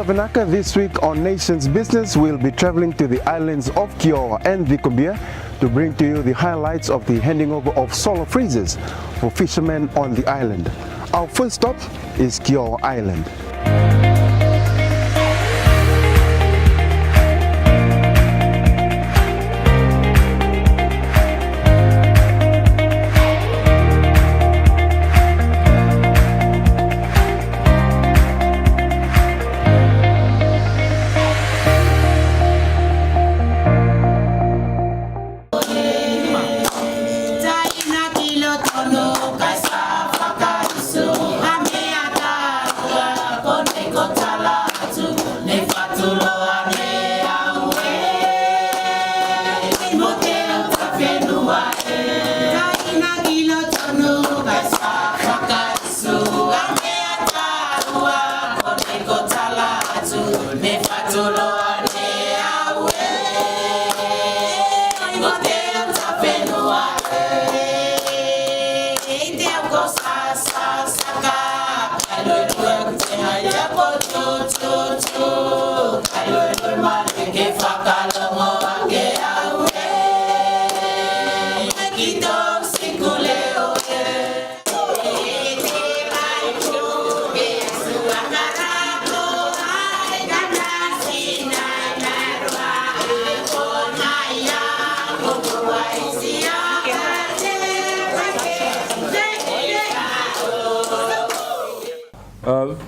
Venaka, this week on Nation's Business, we'll be traveling to the islands of Kiowa and Vicobia to bring to you the highlights of the handing over of solar freezers for fishermen on the island. Our first stop is Kiowa Island.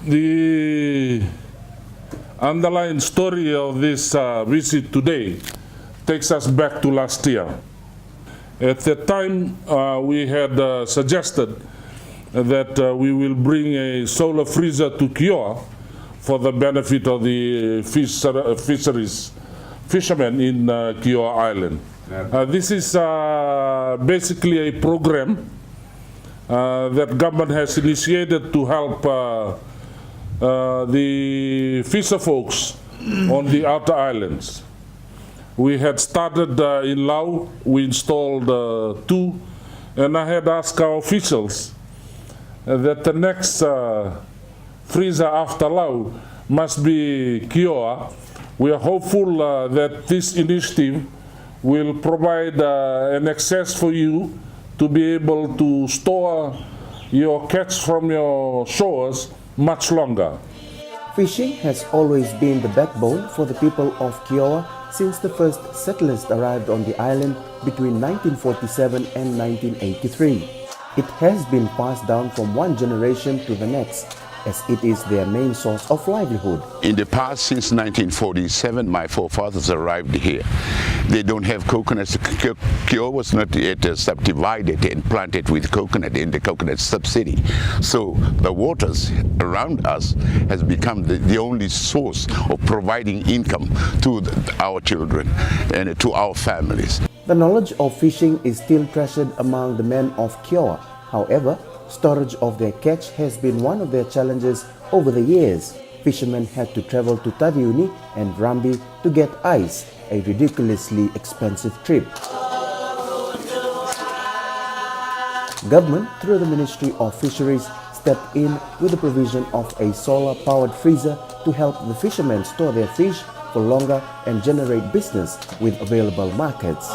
The underlying story of this visit today takes us back to last year. At that time, we had suggested that we will bring a solar freezer to Kiowa for the benefit of the fishermen in Kiowa Island. This is basically a program that government has initiated to help the fisher folks on the outer islands. We had started in Lau, we installed 2, and I had asked our officials that the next freezer after Lau must be Kiowa. We are hopeful that this initiative will provide an access for you to be able to store your catch from your shores much longer. Fishing has always been the backbone for the people of Kiowa since the first settlers arrived on the island between 1947 and 1983. It has been passed down from one generation to the next, as it is their main source of livelihood. In the past, since 1947, my forefathers arrived here. They don't have coconuts. Kiowa was not yet subdivided and planted with coconut in the coconut subsidy. So the waters around us has become the only source of providing income to our children and to our families. The knowledge of fishing is still treasured among the men of Kiowa. However, storage of their catch has been one of their challenges over the years. Fishermen had to travel to Taviuni and Rambi to get ice, a ridiculously expensive trip. Government, through the Ministry of Fisheries, stepped in with the provision of a solar-powered freezer to help the fishermen store their fish for longer and generate business with available markets.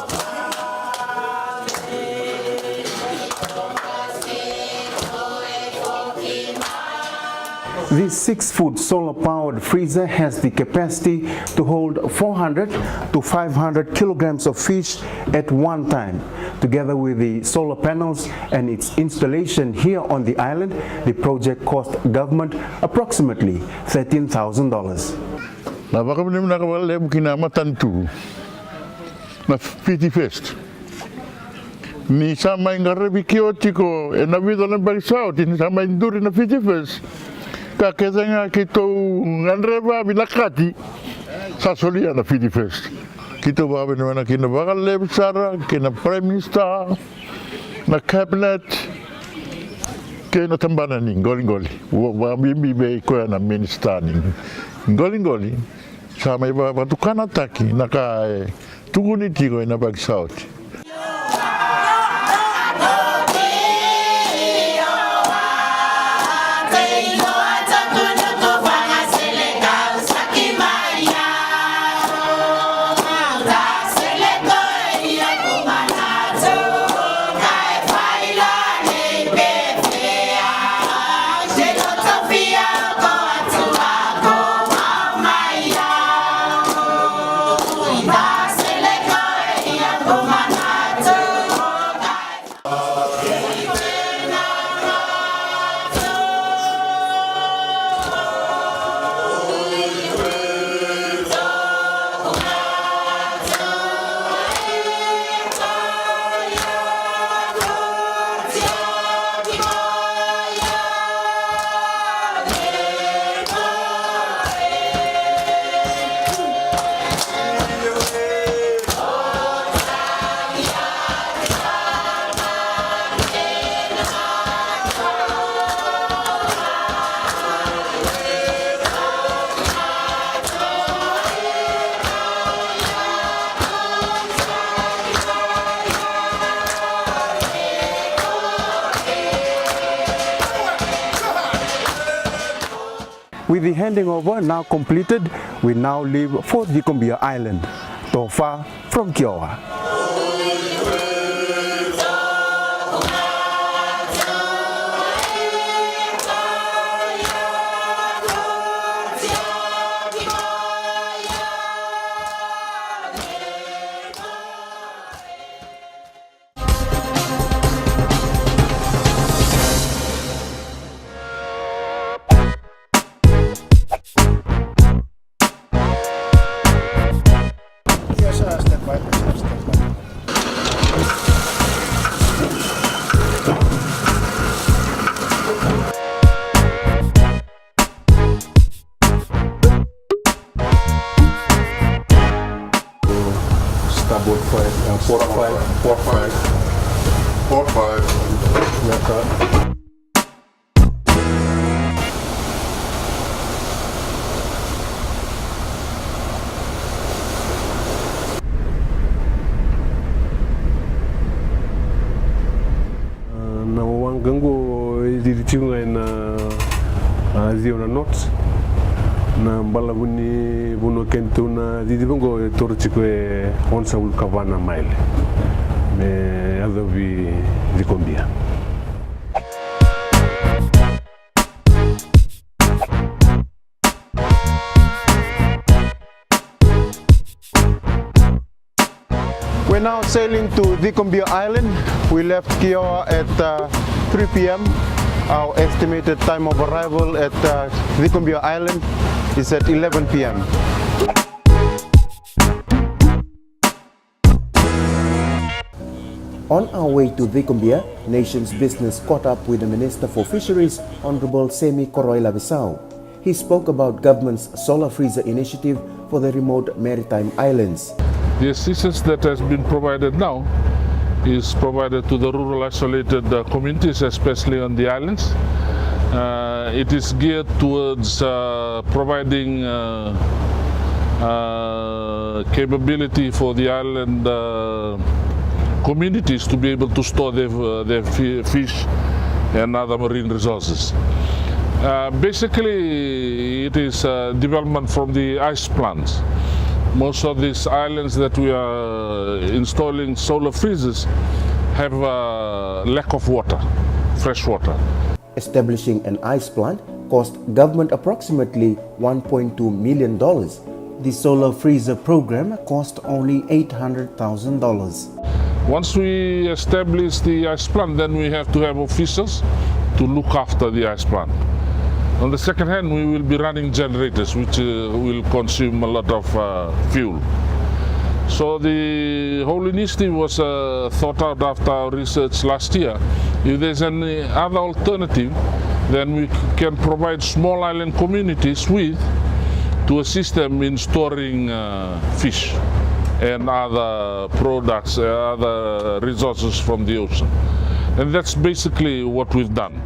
This 6-foot solar-powered freezer has the capacity to hold 400 to 500 kilograms of fish at one time. Together with the solar panels and its installation here on the island, the project cost government approximately $13,000. Na baka mimi nakawale bukina matantu na fiti fest ni sama ingarebi kiotiko na vida na barisao ni sama induri na fiti fest ka kezanga kito nganreba bilakati sa solia na fiti fest kito babe na kina baka lebsara kina prime minister na cabinet kena tambana ni ngoli wa bimbi be ko na minister ni ngoli sama iba batukana taki naka tugunitiko na bagsauti. With the handing over now completed, we now leave for Vikumbia Island, Tofa from Kiowa. Starboard 5, port 5, port 5. Port 5. Yes, sir. Na wangango idirichunga na ziona notes na mbala buni buno kento na didibongo torchikwe onsa ulkavana mile me adobi Vikumbia. We're now sailing to Vikumbia Island. We left Kiowa at 3 p.m. Our estimated time of arrival at Vikumbia Island is at 11 p.m. On our way to Vikumbia, Nations Business caught up with the Minister for Fisheries, Honorable Semi Koroila Visau. He spoke about government's solar freezer initiative for the remote maritime islands. The assistance that has been provided now is provided to the rural isolated communities, especially on the islands. It is geared towards providing capability for the island communities to be able to store their fish and other marine resources. Basically, it is development from the ice plants. Most of these islands that we are installing solar freezers have a lack of water, fresh water. Establishing an ice plant cost government approximately $1.2 million. The solar freezer program cost only $800,000. Once we establish the ice plant, then we have to have officials to look after the ice plant. On the second hand, we will be running generators, which will consume a lot of fuel. So the whole initiative was thought out after our research last year. If there's any other alternative, then we can provide small island communities to assist them in storing fish and other products, other resources from the ocean. And that's basically what we've done.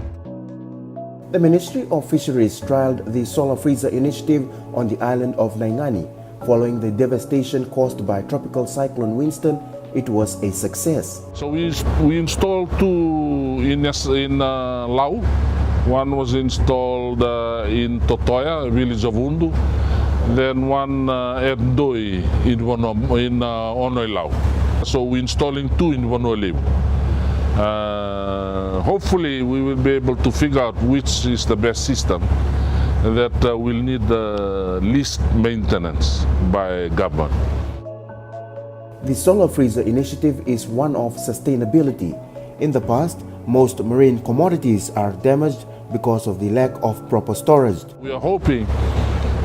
The Ministry of Fisheries trialed the solar freezer initiative on the island of Naingani. Following the devastation caused by Tropical Cyclone Winston, it was a success. So we installed two in Lau. One was installed in Totoya, village of Undu. Then one at Doi in Onoi Lau. So we're installing two in Vanua. Hopefully we will be able to figure out which is the best system that will need the least maintenance by government. The solar freezer initiative is one of sustainability. In the past, most marine commodities are damaged because of the lack of proper storage. We are hoping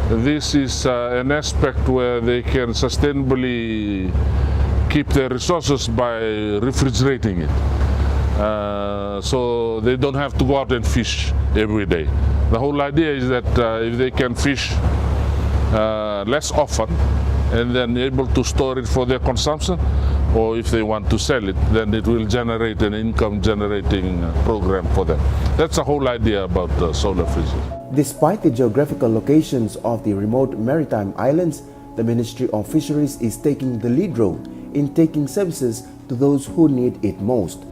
this is an aspect where they can sustainably keep their resources by refrigerating it. So they don't have to go out and fish every day. The whole idea is that if they can fish less often and then able to store it for their consumption, or if they want to sell it, then it will generate an income generating program for them. That's the whole idea about solar freezers. Despite the geographical locations of the remote maritime islands, the Ministry of Fisheries is taking the lead role in taking services to those who need it most.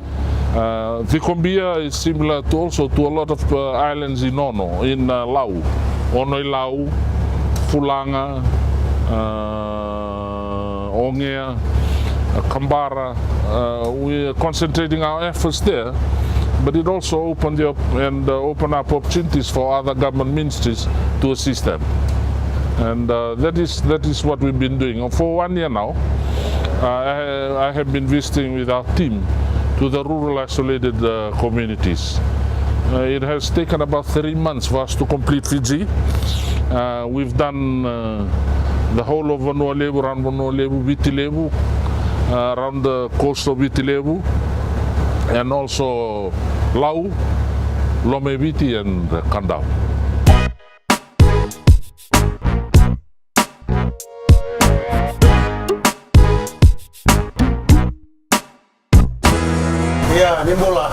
Vikumbia is similar to a lot of islands in Lau. Ono i lau, fulanga, ongea, kambara. We are concentrating our efforts there, but it also opened open up opportunities for other government ministries to assist them. And that is what we've been doing. For 1 year now, I have been visiting with our team to the rural isolated communities. It has taken about 3 months for us to complete Fiji. We've done the whole of Vanua Levu, around Vanua Levu, Viti Levu, around the coast of Viti Levu, and also Lau, Lome Viti, and Kandau. Iya, ini bola.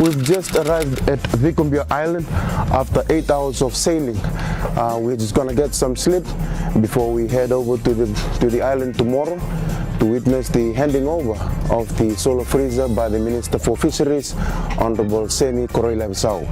We've just arrived at Vikumbia Island after 8 hours of sailing. We're just gonna get some sleep before we head over to the island tomorrow to witness the handing over of the solar freezer by the Minister for Fisheries, Honorable Semi Koroila Visau.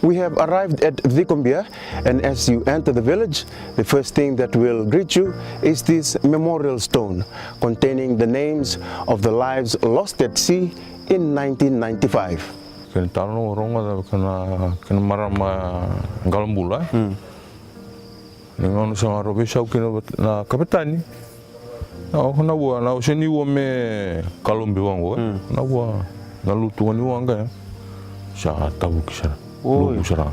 We have arrived at Vikumbia, and as you enter the village, the first thing that will greet you is this memorial stone containing the names of the lives lost at sea in 1995. Kena talo ronga kena marama galambula. Nengono sa robesa kena na kapitani. Na kena wa na useni wa me kalombi wango. Na wa na lutu ni wanga. Sa tabu kisara. Oh, kisara.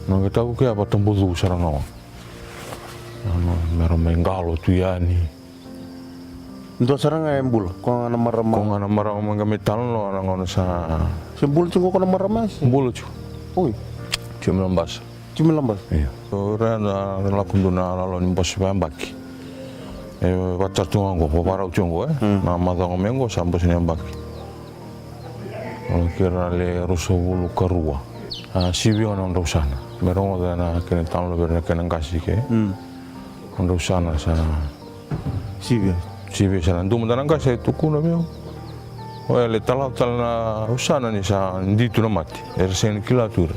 Na tabu ke apa tambozu kisara na. Na marama ngalo tu yani. Ndo sarang embul, ko na marama. Ko na marama ngametal no ngono sa. Sembul cungo ko na marama. Bolo cu. Oi. Cuma lambas. Cuma lambas. Iya. Ora na kunduna la ni bos bambaki. Baca tungo ko para ucungo na madang mengo sampai sini bambaki. Kira le ruso bulu karua. Sibi ona ndo sana. Merongo na kene tamlo berna kene ngasi ke. Ndo sana sa. Sibi. Sibi sana ndu mudana ngasi tuku na meu. Oya le tala na usana ni sa nditu na mati. Ersen kilatura.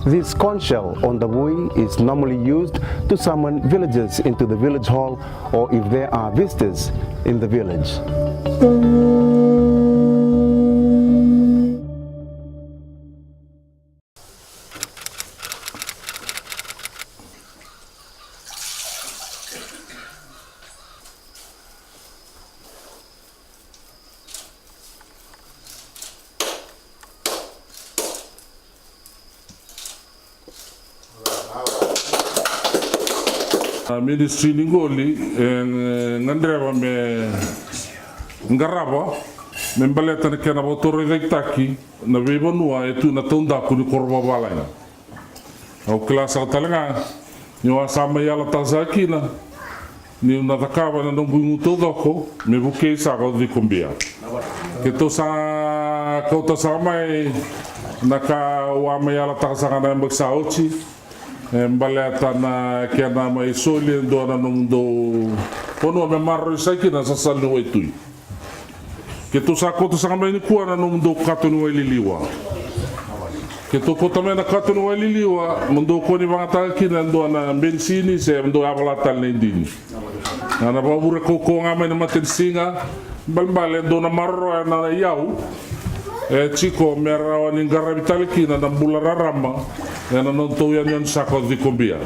This conch shell on the buoy is normally used to summon villagers into the village hall or if there are visitors in the village. Ministry ningoli ngandreva me ngaraba me baleta na kena botore veitaki na vevanua e tu na tonda ku ni korba balaina. Au klasa talanga ni wa sama yala tazakina ni una takava na nongu todoko me buke sa go di kombia. Ke to sa kota sama na ka wa me yala tazaka na mbaksa ochi baleta na kena mai soli ndo na ndo pono me marro sakina sa salu e tui. Ke to sa kota sa mai ni kuana no ndo katonu liliwa. Ke to kota me na katonu liliwa ndo ko ni bangata kina ndo na bensini se ndo abala tal ne dini. Na babura ko nga me na matensinga balbale ndo na marro na yau e chico mera wani garabitali kina na bulara rama na non to yan sako di kombia.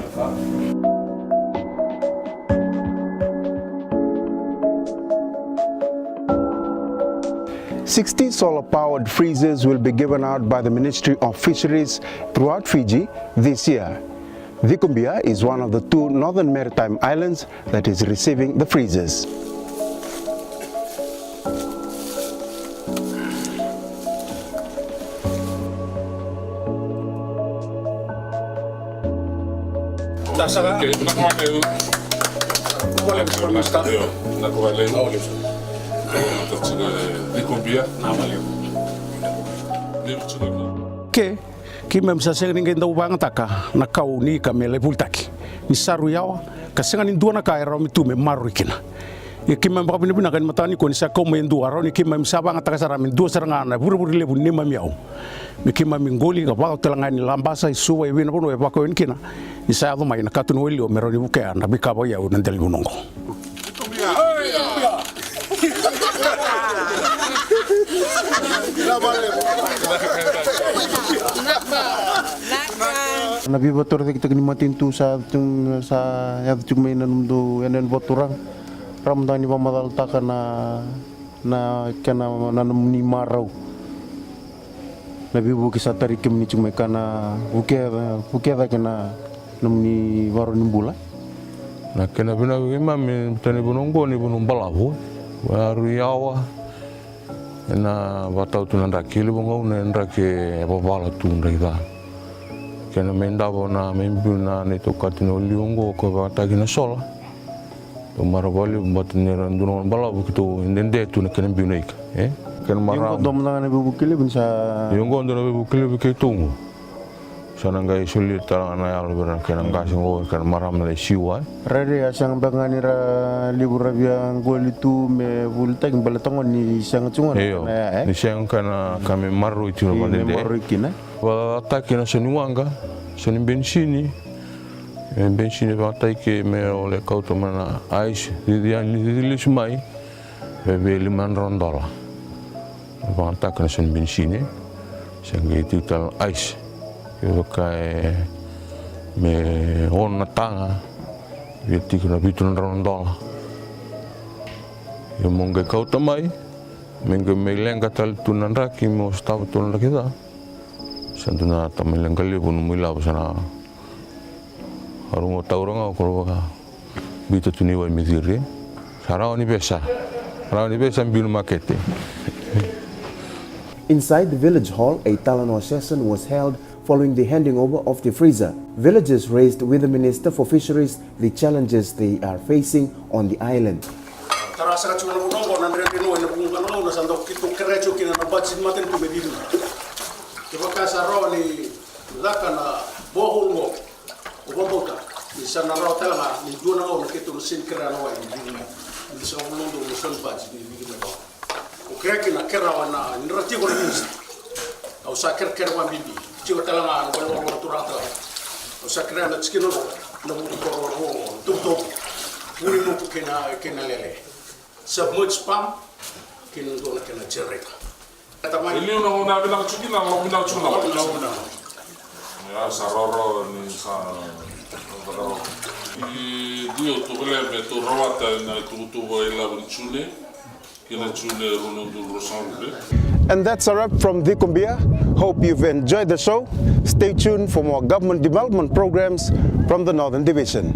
60 solar-powered freezers will be given out by the Ministry of Fisheries throughout Fiji this year. Vikumbia is one of the 2 northern maritime islands that is receiving the freezers. Ki mem sa seng ninguém dau bang taka na kau ni ka mele pultaki ni saru yawa ka senga ni dua na ka era mi tu me maru kina e ki mem ba bini bina kan matani ko ni sa ko me dua ro ni ki mem sa bang taka sara mi dua seranga na buru buru lebu ni mam yau mi ki mem ngoli ka ba telanga ni lambasa isu e wina bono e ba ko kina ni sa do mai na ka tu no elio me ro ni buke na bi ka ba yau na del gunongo. Nabi bator kita kini matin tu sa ya tu main nandu enen boturang ram dani pamadal taka na kena nanum ni marau nabi buki satari kem ni cuma kana buki ada kena num ni baru nimbula na kena bina mami tani bunongo ni bunong balabu baru yawa na batau tu nandaki lu bongau na nandaki babala tu ndai kena mendavo na membuna ni to katino liungo ko batagi na sola to marabali batni randuno bala bukito indende tu na kena biunaik kena mara yung dom na bubukile bin sa yung gondo na bubukile bukito sana ngai sulit tarang na yalo beran kena ngai singo kena maram na siwa rede asang bangani ra libur biang golitu me bulta ng balatongon ni sang cungan ni sang kana kami maru itu bandende maru kina wa taki na senuanga seni bensini va taki me ole kauto mana ice dia ni dilis mai be liman rondola va taki na seni bensini sangi total ice yo kai me on tanga viti kuna bitun rondola yo monge kauto mai menga me lenga tal tunan raki mo stav tunan kita santuna tamilang kali pun mula sana harungo tauranga ko ka bito tuniwa mizire sarao ni besa bilu makete. Inside the village hall, a Talanoa session was held following the handing over of the freezer. Villagers raised with the Minister for Fisheries the challenges they are facing on the island. Kasa raw ni laka na bohol mo o babota ni sana raw talanga ni duna o nakito no sin kera na wa ni sa mundo ni son paz ni ni na o kreki na kera wa na ni rati ko ni au sa kera wa bibi ti o talanga no wa wa turata o sa kera na tskino no mo ko ro tum to muri no kena lele sa much spam kino do na kena chereka. Ini una bilang cuci na mau bilang cuna. Ya saroro ni sa. Dio tu bele me tu rawata na tu ela cune. Kina cune runo du rosamble. And that's a wrap from Vikumbia. Hope you've enjoyed the show. Stay tuned for more government development programs from the Northern Division.